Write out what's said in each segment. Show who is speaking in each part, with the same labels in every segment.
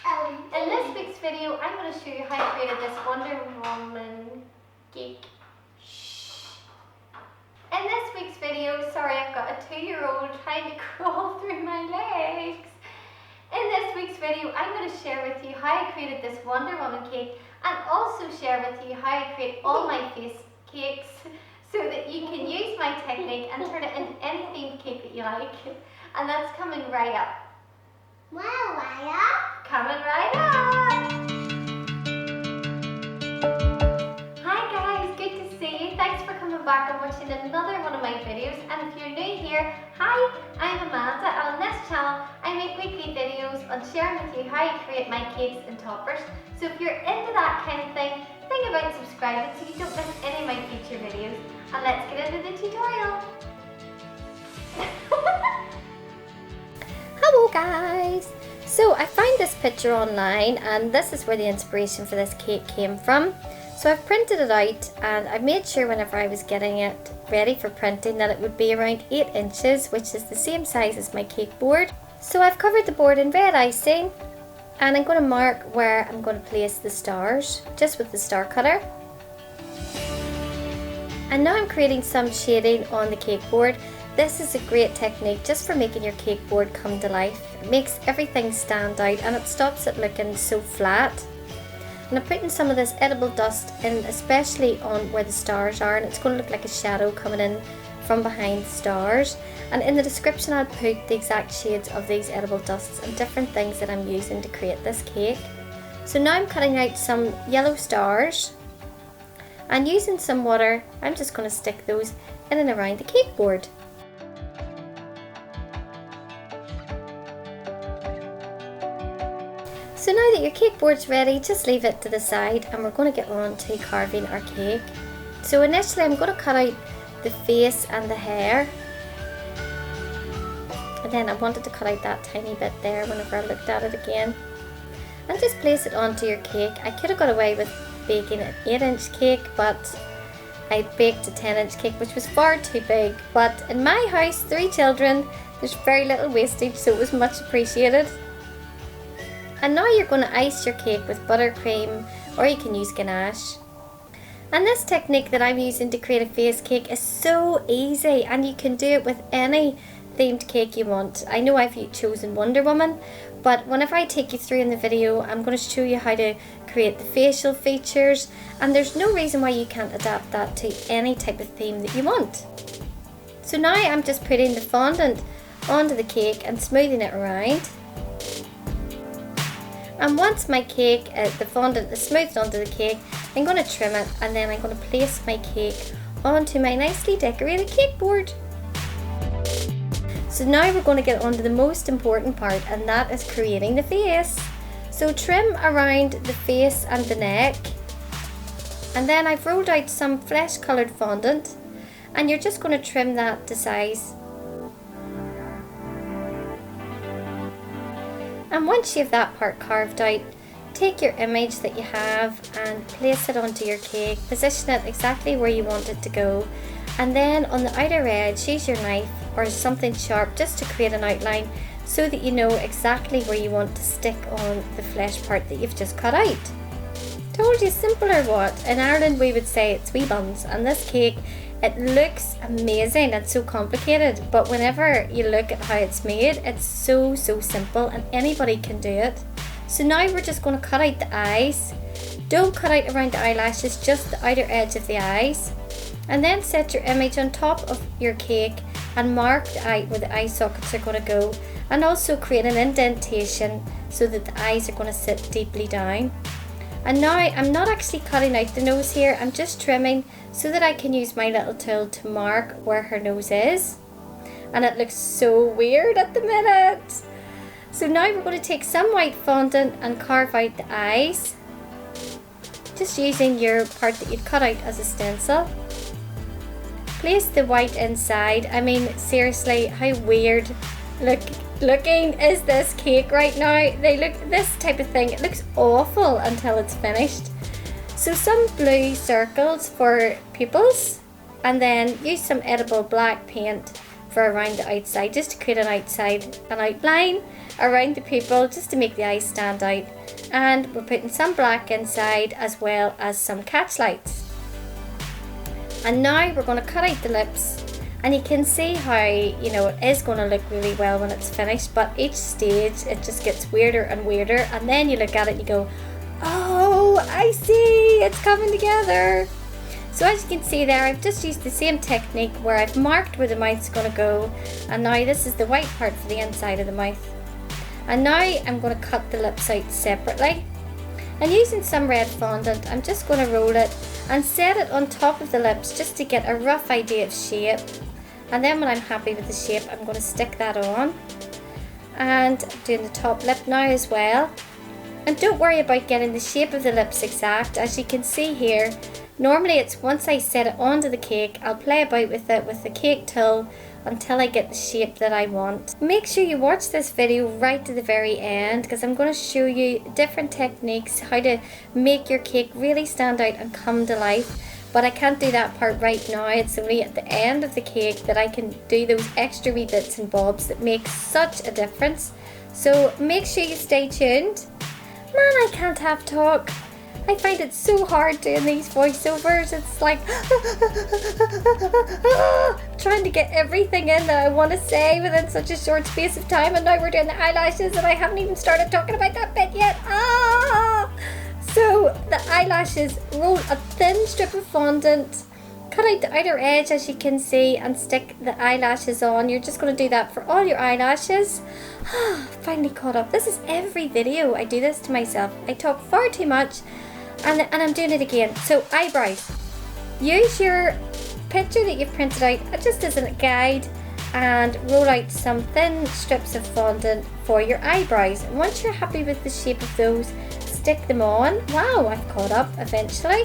Speaker 1: In this week's video, I'm going to show you how I created this Wonder Woman cake. In this week's video, sorry, I've got a 2-year-old trying to crawl through my legs. In this week's video, I'm going to share with you how I created this Wonder Woman cake and also share with you how I create all my face cakes so that you can use my technique and turn it into any themed cake that you like. And that's coming right up. Coming right up! Hi guys, good to see you. Thanks for coming back and watching another one of my videos. And if you're new here, hi, I'm Amanda, and on this channel I make weekly videos on sharing with you how I create my cakes and toppers. So if you're into that kind of thing, think about subscribing so you don't miss any of my future videos. And let's get into the tutorial. Hello guys! So I found this picture online and this is where the inspiration for this cake came from. So I've printed it out and I made sure whenever I was getting it ready for printing that it would be around 8 inches, which is the same size as my cake board. So I've covered the board in red icing and I'm going to mark where I'm going to place the stars just with the star cutter. And now I'm creating some shading on the cake board. This is a great technique just for making your cake board come to life. It makes everything stand out and it stops it looking so flat. And I'm putting some of this edible dust in, especially on where the stars are, and it's going to look like a shadow coming in from behind the stars. And in the description I'll put the exact shades of these edible dusts and different things that I'm using to create this cake. So now I'm cutting out some yellow stars and using some water I'm just going to stick those in and around the cake board. So now that your cake board's ready, just leave it to the side and we're going to get on to carving our cake. So initially I'm going to cut out the face and the hair. And then I wanted to cut out that tiny bit there whenever I looked at it again. And just place it onto your cake. I could have got away with baking an 8-inch cake, but I baked a 10-inch cake which was far too big. But in my house, 3 children, there's very little wastage, so it was much appreciated. And now you're going to ice your cake with buttercream, or you can use ganache. And this technique that I'm using to create a face cake is so easy and you can do it with any themed cake you want. I know I've chosen Wonder Woman, but whenever I take you through in the video, I'm going to show you how to create the facial features, and there's no reason why you can't adapt that to any type of theme that you want. So now I'm just putting the fondant onto the cake and smoothing it around. And once my cake, the fondant is smoothed onto the cake, I'm going to trim it and then I'm going to place my cake onto my nicely decorated cake board. So now we're going to get on to the most important part, and that is creating the face. So trim around the face and the neck, and then I've rolled out some flesh coloured fondant and you're just going to trim that to size. And once you have that part carved out, take your image that you have and place it onto your cake, position it exactly where you want it to go, and then on the outer edge use your knife or something sharp just to create an outline so that you know exactly where you want to stick on the flesh part that you've just cut out. Told you, simple or what? In Ireland we would say it's wee buns, and this cake, it looks amazing and so complicated, but whenever you look at how it's made, it's so simple and anybody can do it. So now we're just going to cut out the eyes. Don't cut out around the eyelashes, just the outer edge of the eyes. And then set your image on top of your cake and mark the eye where the eye sockets are going to go, and also create an indentation so that the eyes are going to sit deeply down. And now I'm not actually cutting out the nose here, I'm just trimming so that I can use my little tool to mark where her nose is. And it looks so weird at the minute. So now we're going to take some white fondant and carve out the eyes, just using your part that you'd cut out as a stencil. Place the white inside. I mean, seriously, how weird looking is this cake right now? This type of thing, it looks awful until it's finished. So some blue circles for pupils, and then use some edible black paint for around the outside just to create an outline, around the pupil just to make the eyes stand out. And we're putting some black inside as well as some catch lights. And now we're going to cut out the lips. And you can see how, you know, it is going to look really well when it's finished, but each stage it just gets weirder and weirder, and then you look at it and you go, oh, I see, it's coming together. So as you can see there, I've just used the same technique where I've marked where the mouth's going to go, and now this is the white part for the inside of the mouth. And now I'm going to cut the lips out separately. And using some red fondant, I'm just going to roll it and set it on top of the lips just to get a rough idea of shape. And then when I'm happy with the shape, I'm going to stick that on. And I'm doing the top lip now as well. And don't worry about getting the shape of the lips exact. As you can see here, normally it's once I set it onto the cake, I'll play about with it with the cake tool until I get the shape that I want. Make sure you watch this video right to the very end, because I'm going to show you different techniques how to make your cake really stand out and come to life. But I can't do that part right now. It's only at the end of the cake that I can do those extra wee bits and bobs that make such a difference. So make sure you stay tuned. Man, I can't have talk. I find it so hard doing these voiceovers. It's like trying to get everything in that I want to say within such a short space of time, and now we're doing the eyelashes and I haven't even started talking about that bit yet. So the eyelashes, roll a thin strip of fondant, cut out the outer edge as you can see, and stick the eyelashes on. You're just going to do that for all your eyelashes. Finally caught up. This is every video I do this to myself. I talk far too much, and I'm doing it again. So eyebrows, use your picture that you've printed out just as a guide and roll out some thin strips of fondant for your eyebrows. And once you're happy with the shape of those, stick them on. Wow, I've caught up eventually.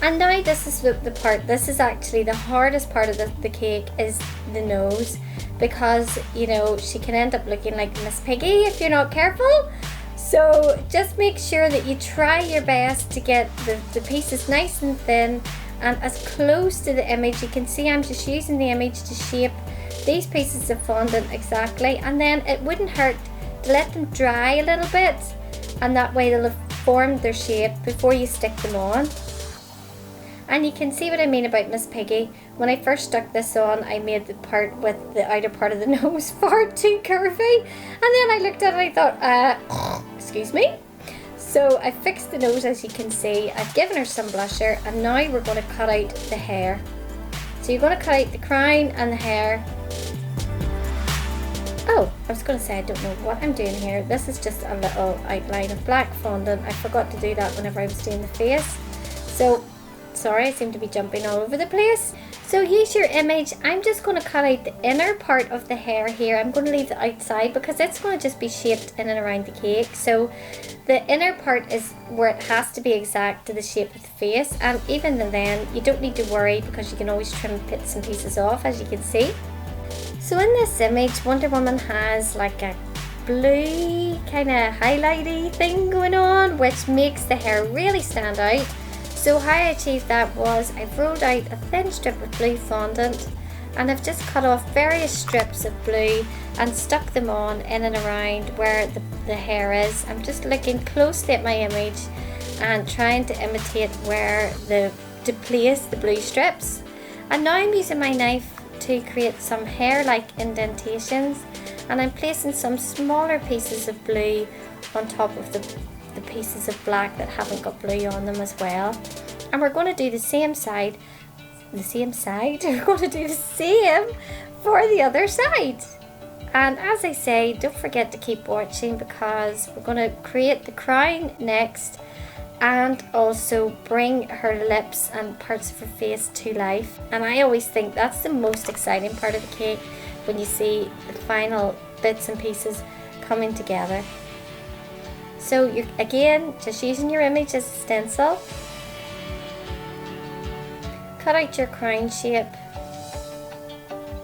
Speaker 1: And now this is the part, this is actually the hardest part of the cake, is the nose, because you know she can end up looking like Miss Piggy if you're not careful. So just make sure that you try your best to get the pieces nice and thin and as close to the image. You can see I'm just using the image to shape these pieces of fondant exactly, and then it wouldn't hurt to let them dry a little bit, and that way they'll have formed their shape before you stick them on. And you can see what I mean about Miss Piggy. When I first stuck this on, I made the part with the outer part of the nose far too curvy, and then I looked at it and I thought, excuse me. So I fixed the nose, as you can see. I've given her some blusher, and now we're going to cut out the hair. So you're going to cut out the crown and the hair. Oh, I was going to say I don't know what I'm doing here. This is just a little outline of black fondant. I forgot to do that whenever I was doing the face. So, sorry, I seem to be jumping all over the place. So use your image. I'm just going to cut out the inner part of the hair here. I'm going to leave the outside because it's going to just be shaped in and around the cake. So the inner part is where it has to be exact to the shape of the face. And even then, you don't need to worry because you can always trim bits and pieces off, as you can see. So in this image, Wonder Woman has like a blue kind of highlighty thing going on, which makes the hair really stand out. So how I achieved that was I've rolled out a thin strip of blue fondant, and I've just cut off various strips of blue and stuck them on in and around where the hair is. I'm just looking closely at my image and trying to imitate where to place the blue strips. And now I'm using my knife to create some hair-like indentations, and I'm placing some smaller pieces of blue on top of the pieces of black that haven't got blue on them as well. And we're going to do the same side, we're going to do the same for the other side. And as I say, don't forget to keep watching because we're going to create the crown next and also bring her lips and parts of her face to life. And I always think that's the most exciting part of the cake, when you see the final bits and pieces coming together. So you're again just using your image as a stencil. Cut out your crown shape,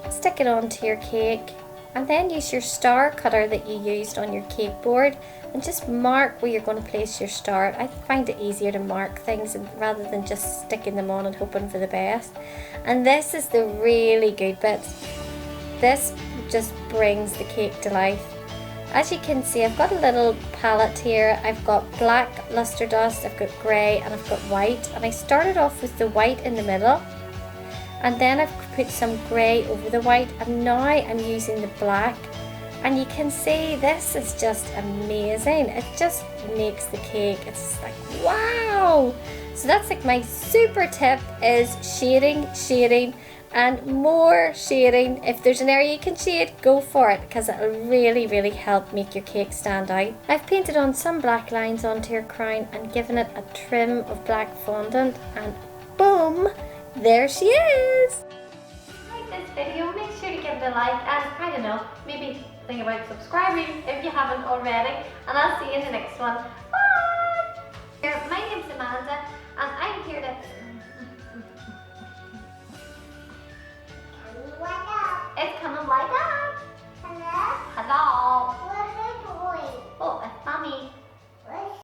Speaker 1: stick it onto your cake, and then use your star cutter that you used on your cake board and just mark where you're going to place your star. I find it easier to mark things rather than just sticking them on and hoping for the best. And this is the really good bit. This just brings the cake to life. As you can see, I've got a little palette here. I've got black luster dust, I've got grey, and I've got white. And I started off with the white in the middle, and then I've put some grey over the white, and now I'm using the black. And you can see this is just amazing. It just makes the cake, it's like wow. So that's like my super tip, is shading and more shading. If there's an area you can shade, go for it, because it'll really help make your cake stand out. I've painted on some black lines onto your crown and given it a trim of black fondant, and boom, there she is. Like this video, make sure to give it a like, and I don't know, maybe think about subscribing if you haven't already, and I'll see you in the next one. Bye! My name's Amanda, and I'm here to